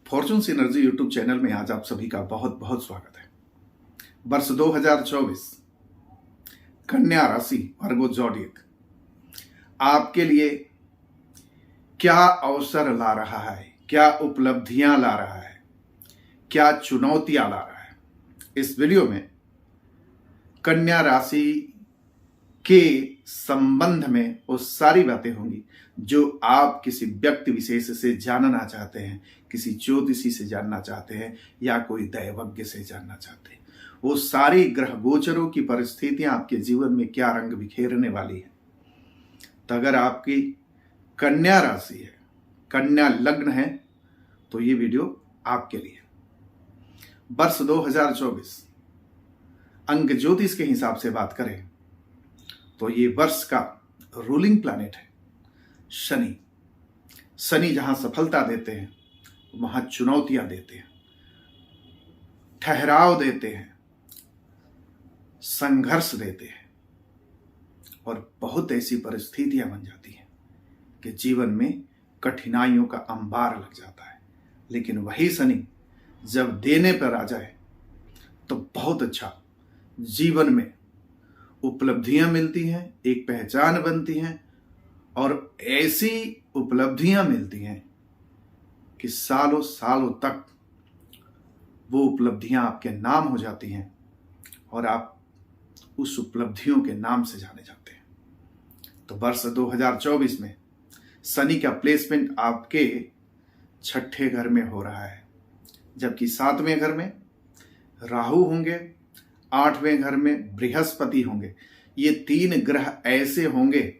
Fortune synergy YouTube channel में आज आप सभी का बहुत बहुत स्वागत है। वर्ष 2024 कन्या राशि वर्गो जोडिएक आपके लिए क्या अवसर ला रहा है, क्या उपलब्धियां ला रहा है, क्या चुनौतियां ला रहा है। इस वीडियो में कन्या राशि के संबंध में वो सारी बातें होंगी जो आप किसी व्यक्ति विशेष से जानना चाहते हैं, किसी ज्योतिषी से जानना चाहते हैं या कोई दैवज्ञ से जानना चाहते हैं। वो सारी ग्रह गोचरों की परिस्थितियां आपके जीवन में क्या रंग बिखेरने वाली है। तो अगर आपकी कन्या राशि है, कन्या लग्न है, तो ये वीडियो आपके लिए। वर्ष 2024 अंक ज्योतिष के हिसाब से बात करें तो ये वर्ष का रूलिंग प्लैनेट है शनि। शनि जहां सफलता देते हैं वहां चुनौतियां देते हैं, ठहराव देते हैं, संघर्ष देते हैं और बहुत ऐसी परिस्थितियां बन जाती हैं कि जीवन में कठिनाइयों का अंबार लग जाता है। लेकिन वही शनि जब देने पर आ जाए तो बहुत अच्छा जीवन में उपलब्धियां मिलती हैं, एक पहचान बनती हैं और ऐसी उपलब्धियां मिलती हैं कि सालों सालों तक वो उपलब्धियां आपके नाम हो जाती हैं और आप उस उपलब्धियों के नाम से जाने जाते हैं। तो वर्ष 2024 में शनि का प्लेसमेंट आपके छठे घर में हो रहा है, जबकि 7वें घर में राहु होंगे, 8वें घर में बृहस्पति होंगे। ये 3 ग्रह ऐसे होंगे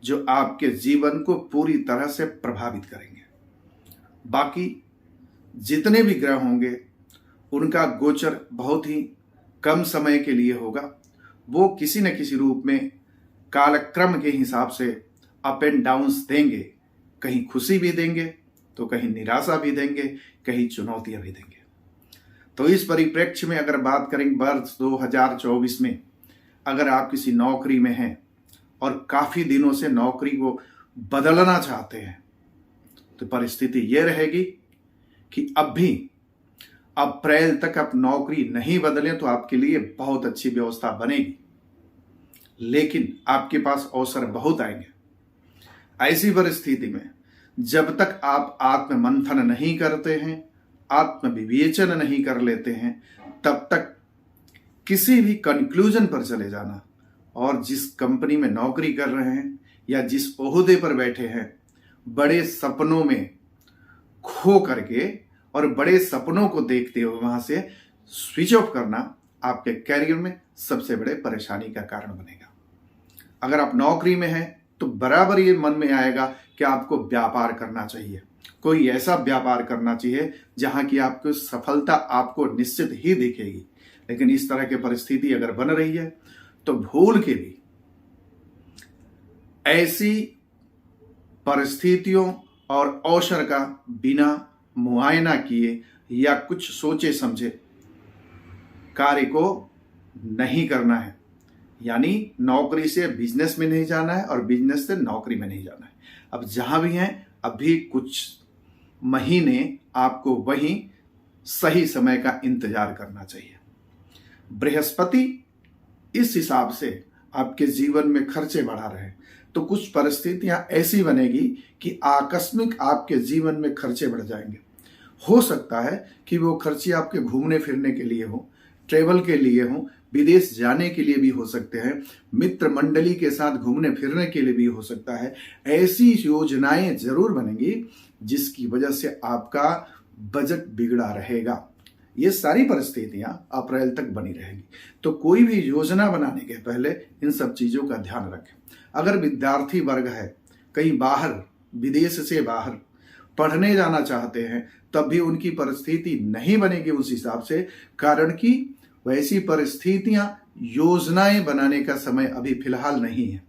जो आपके जीवन को पूरी तरह से प्रभावित करेंगे। बाकी जितने भी ग्रह होंगे उनका गोचर बहुत ही कम समय के लिए होगा। वो किसी न किसी रूप में कालक्रम के हिसाब से अप एंड डाउन्स देंगे, कहीं खुशी भी देंगे तो कहीं निराशा भी देंगे, कहीं चुनौतियां भी देंगे। तो इस परिप्रेक्ष्य में अगर बात करें वर्ष 2024 में, अगर आप किसी नौकरी में हैं और काफी दिनों से नौकरी को बदलना चाहते हैं तो परिस्थिति यह रहेगी कि अब भी अप्रैल तक आप नौकरी नहीं बदलें तो आपके लिए बहुत अच्छी व्यवस्था बनेगी, लेकिन आपके पास अवसर बहुत आएंगे। ऐसी परिस्थिति में जब तक आप आत्म मंथन नहीं करते हैं, आत्म विवेचन नहीं कर लेते हैं, तब तक किसी भी कंक्लूजन पर चले जाना और जिस कंपनी में नौकरी कर रहे हैं या जिस ओहदे पर बैठे हैं, बड़े सपनों में खो करके और बड़े सपनों को देखते हुए वहां से स्विच ऑफ करना आपके कैरियर में सबसे बड़े परेशानी का कारण बनेगा। अगर आप नौकरी में हैं तो बराबर ये मन में आएगा कि आपको व्यापार करना चाहिए, कोई ऐसा व्यापार करना चाहिए जहां की आपको सफलता आपको निश्चित ही दिखेगी। लेकिन इस तरह की परिस्थिति अगर बन रही है तो भूल के भी ऐसी परिस्थितियों और अवसर का बिना मुआयना किए या कुछ सोचे समझे कार्य को नहीं करना है। यानी नौकरी से बिजनेस में नहीं जाना है और बिजनेस से नौकरी में नहीं जाना है। अब जहां भी हैं अभी कुछ महीने आपको वहीं सही समय का इंतजार करना चाहिए। बृहस्पति इस हिसाब से आपके जीवन में खर्चे बढ़ा रहे हैं तो कुछ परिस्थितियां ऐसी बनेगी कि आकस्मिक आपके जीवन में खर्चे बढ़ जाएंगे। हो सकता है कि वो खर्चे आपके घूमने फिरने के लिए हो, ट्रेवल के लिए हो, विदेश जाने के लिए भी हो सकते हैं, मित्र मंडली के साथ घूमने फिरने के लिए भी हो सकता है। ऐसी योजनाएं जरूर बनेंगी जिसकी वजह से आपका बजट बिगड़ा रहेगा। ये सारी परिस्थितियां अप्रैल तक बनी रहेगी। तो कोई भी योजना बनाने के पहले इन सब चीजों का ध्यान रखें। अगर विद्यार्थी वर्ग है, कहीं बाहर विदेश से बाहर पढ़ने जाना चाहते हैं, तब भी उनकी परिस्थिति नहीं बनेगी उस हिसाब से, कारण कि वैसी परिस्थितियां योजनाएं बनाने का समय अभी फिलहाल नहीं है।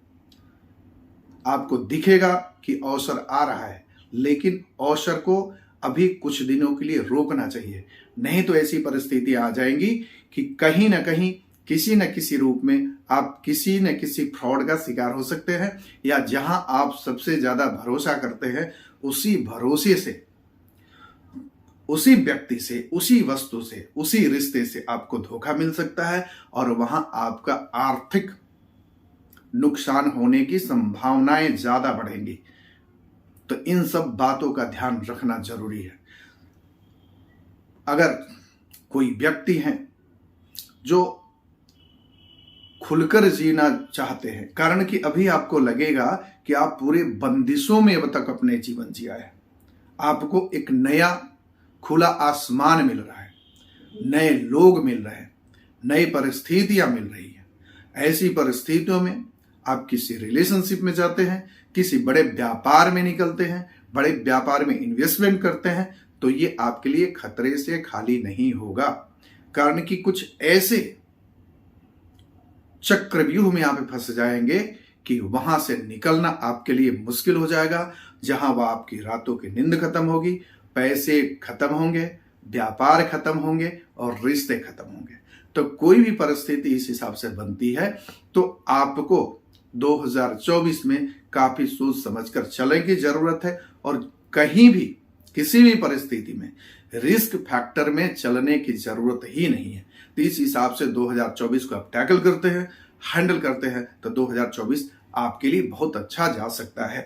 आपको दिखेगा कि अवसर आ रहा है, लेकिन अवसर को अभी कुछ दिनों के लिए रोकना चाहिए, नहीं तो ऐसी परिस्थिति आ जाएंगी कि कहीं ना कहीं किसी न किसी रूप में आप किसी न किसी फ्रॉड का शिकार हो सकते हैं, या जहां आप सबसे ज्यादा भरोसा करते हैं उसी भरोसे से उसी व्यक्ति से, उसी वस्तु से, उसी रिश्ते से आपको धोखा मिल सकता है और वहां आपका आर्थिक नुकसान होने की संभावनाएं ज्यादा बढ़ेंगी। तो इन सब बातों का ध्यान रखना जरूरी है। अगर कोई व्यक्ति है जो खुलकर जीना चाहते हैं, कारण कि अभी आपको लगेगा कि आप पूरे बंदिशों में अब तक अपने जीवन जिया है, आपको एक नया खुला आसमान मिल रहा है, नए लोग मिल रहे हैं, नई परिस्थितियां मिल रही हैं। ऐसी परिस्थितियों में आप किसी रिलेशनशिप में जाते हैं, किसी बड़े व्यापार में निकलते हैं, बड़े व्यापार में इन्वेस्टमेंट करते हैं, तो ये आपके लिए खतरे से खाली नहीं होगा। कारण कि कुछ ऐसे चक्रव्यूह में आप फंस जाएंगे कि वहां से निकलना आपके लिए मुश्किल हो जाएगा, जहां वह आपकी रातों की नींद खत्म होगी, पैसे खत्म होंगे, व्यापार खत्म होंगे और रिश्ते खत्म होंगे। तो कोई भी परिस्थिति इस हिसाब से बनती है तो आपको 2024 में काफी सोच समझकर चलने की जरूरत है और कहीं भी किसी भी परिस्थिति में रिस्क फैक्टर में चलने की जरूरत ही नहीं है। तो इस हिसाब से 2024 को आप टैकल करते हैं, हैंडल करते हैं, तो 2024 आपके लिए बहुत अच्छा जा सकता है।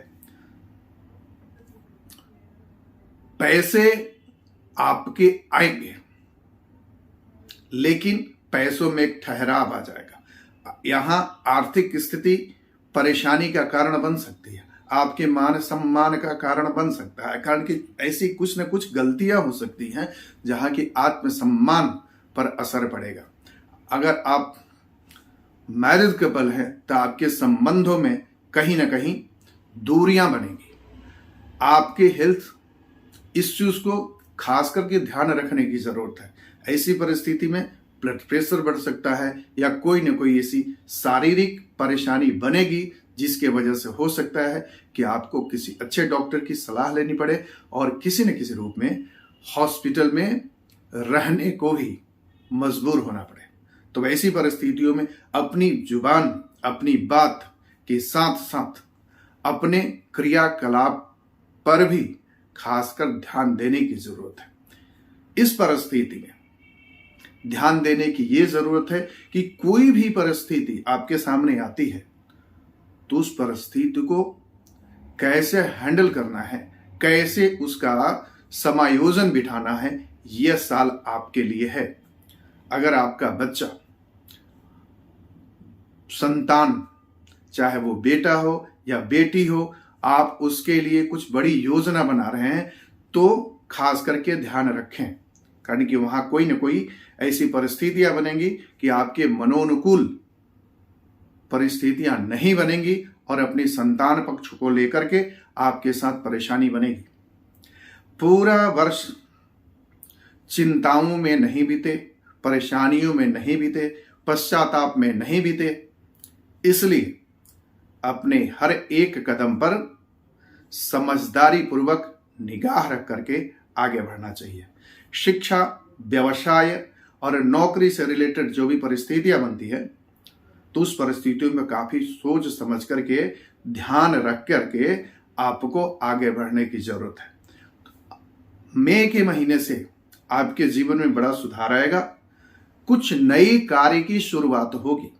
पैसे आपके आएंगे, लेकिन पैसों में एक ठहराव आ जाएगा। यहां आर्थिक स्थिति परेशानी का कारण बन सकती है, आपके मान सम्मान का कारण बन सकता है, कारण कि ऐसी कुछ न कुछ गलतियां हो सकती हैं जहां की आत्मसम्मान पर असर पड़ेगा। अगर आप मैरिज कपल हैं तो आपके संबंधों में कहीं ना कहीं दूरियां बनेंगी। आपके हेल्थ इश्यूज को खास करके ध्यान रखने की जरूरत है। ऐसी परिस्थिति में ब्लड प्रेशर बढ़ सकता है या कोई न कोई ऐसी शारीरिक परेशानी बनेगी जिसके वजह से हो सकता है कि आपको किसी अच्छे डॉक्टर की सलाह लेनी पड़े और किसी न किसी रूप में हॉस्पिटल में रहने को ही मजबूर होना पड़े। तो ऐसी परिस्थितियों में अपनी जुबान, अपनी बात के साथ साथ अपने क्रियाकलाप पर भी खासकर ध्यान देने की जरूरत है। इस परिस्थिति में ध्यान देने की यह जरूरत है कि कोई भी परिस्थिति आपके सामने आती है तो उस परिस्थिति को कैसे हैंडल करना है, कैसे उसका समायोजन बिठाना है, यह साल आपके लिए है। अगर आपका बच्चा, संतान, चाहे वो बेटा हो या बेटी हो, आप उसके लिए कुछ बड़ी योजना बना रहे हैं तो खास करके ध्यान रखें, कारण कि वहां कोई ना कोई ऐसी परिस्थितियां बनेंगी कि आपके मनोनुकूल परिस्थितियां नहीं बनेंगी और अपनी संतान पक्ष को लेकर के आपके साथ परेशानी बनेगी। पूरा वर्ष चिंताओं में नहीं बीते, परेशानियों में नहीं बीते, पश्चाताप में नहीं बीते, इसलिए अपने हर एक कदम पर समझदारी पूर्वक निगाह रख करके आगे बढ़ना चाहिए। शिक्षा, व्यवसाय और नौकरी से रिलेटेड जो भी परिस्थितियां बनती है तो उस परिस्थितियों में काफी सोच समझ करके, ध्यान रख करके आपको आगे बढ़ने की जरूरत है। मई के महीने से आपके जीवन में बड़ा सुधार आएगा, कुछ नई कार्य की शुरुआत होगी।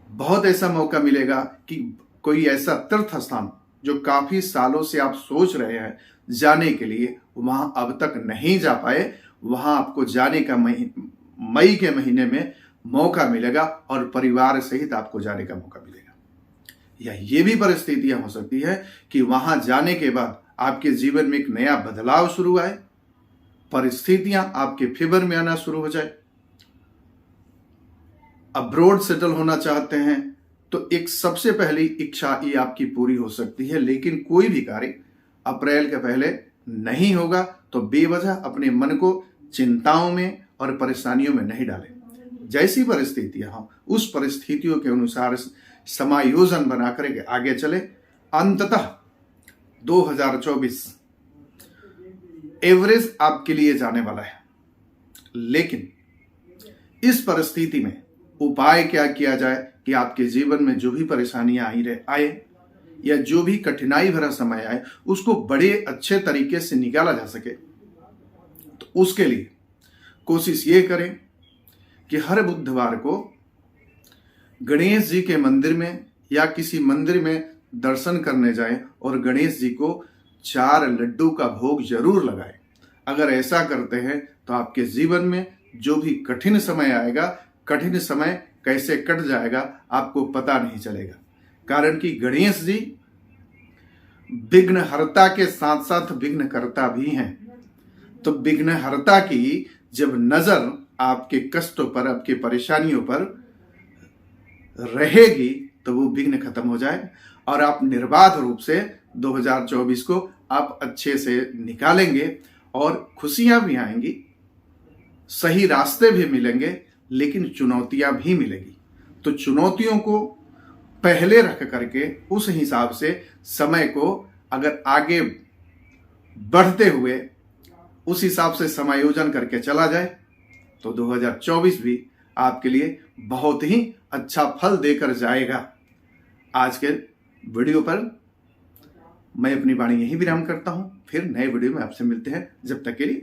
बहुत ऐसा मौका मिलेगा कि कोई ऐसा तीर्थ स्थान जो काफी सालों से आप सोच रहे हैं जाने के लिए, वहां अब तक नहीं जा पाए, वहां आपको जाने का मई के महीने में मौका मिलेगा और परिवार सहित आपको जाने का मौका मिलेगा। या ये भी परिस्थितियां हो सकती है कि वहां जाने के बाद आपके जीवन में एक नया बदलाव शुरू आए, परिस्थितियां आपके फेवर में आना शुरू हो जाए। अब्रॉड सेटल होना चाहते हैं तो एक सबसे पहली इच्छा ये आपकी पूरी हो सकती है, लेकिन कोई भी कार्य अप्रैल के पहले नहीं होगा तो बेवजह अपने मन को चिंताओं में और परेशानियों में नहीं डालें। जैसी परिस्थितियां हो उस परिस्थितियों के अनुसार समायोजन बनाकर के आगे चले। अंततः 2024 एवरेज आपके लिए जाने वाला है, लेकिन इस परिस्थिति में उपाय क्या किया जाए कि आपके जीवन में जो भी परेशानियां आए या जो भी कठिनाई भरा समय आए उसको बड़े अच्छे तरीके से निकाला जा सके। तो उसके लिए कोशिश ये करें कि हर बुधवार को गणेश जी के मंदिर में या किसी मंदिर में दर्शन करने जाएं और गणेश जी को 4 लड्डू का भोग जरूर लगाएं। अगर ऐसा करते हैं तो आपके जीवन में जो भी कठिन समय आएगा, कठिन समय कैसे कट जाएगा आपको पता नहीं चलेगा। कारण कि गणेश जी विघ्नहर्ता के साथ साथ विघ्नकर्ता भी हैं। तो विघ्नहर्ता की जब नजर आपके कष्टों पर, आपकी परेशानियों पर रहेगी तो वो विघ्न खत्म हो जाए और आप निर्बाध रूप से 2024 को आप अच्छे से निकालेंगे और खुशियां भी आएंगी, सही रास्ते भी मिलेंगे, लेकिन चुनौतियां भी मिलेगी। तो चुनौतियों को पहले रख करके उस हिसाब से समय को अगर आगे बढ़ते हुए उस हिसाब से समायोजन करके चला जाए तो 2024 भी आपके लिए बहुत ही अच्छा फल देकर जाएगा। आज के वीडियो पर मैं अपनी वाणी यहीं विराम करता हूं। फिर नए वीडियो में आपसे मिलते हैं। जब तक के लिए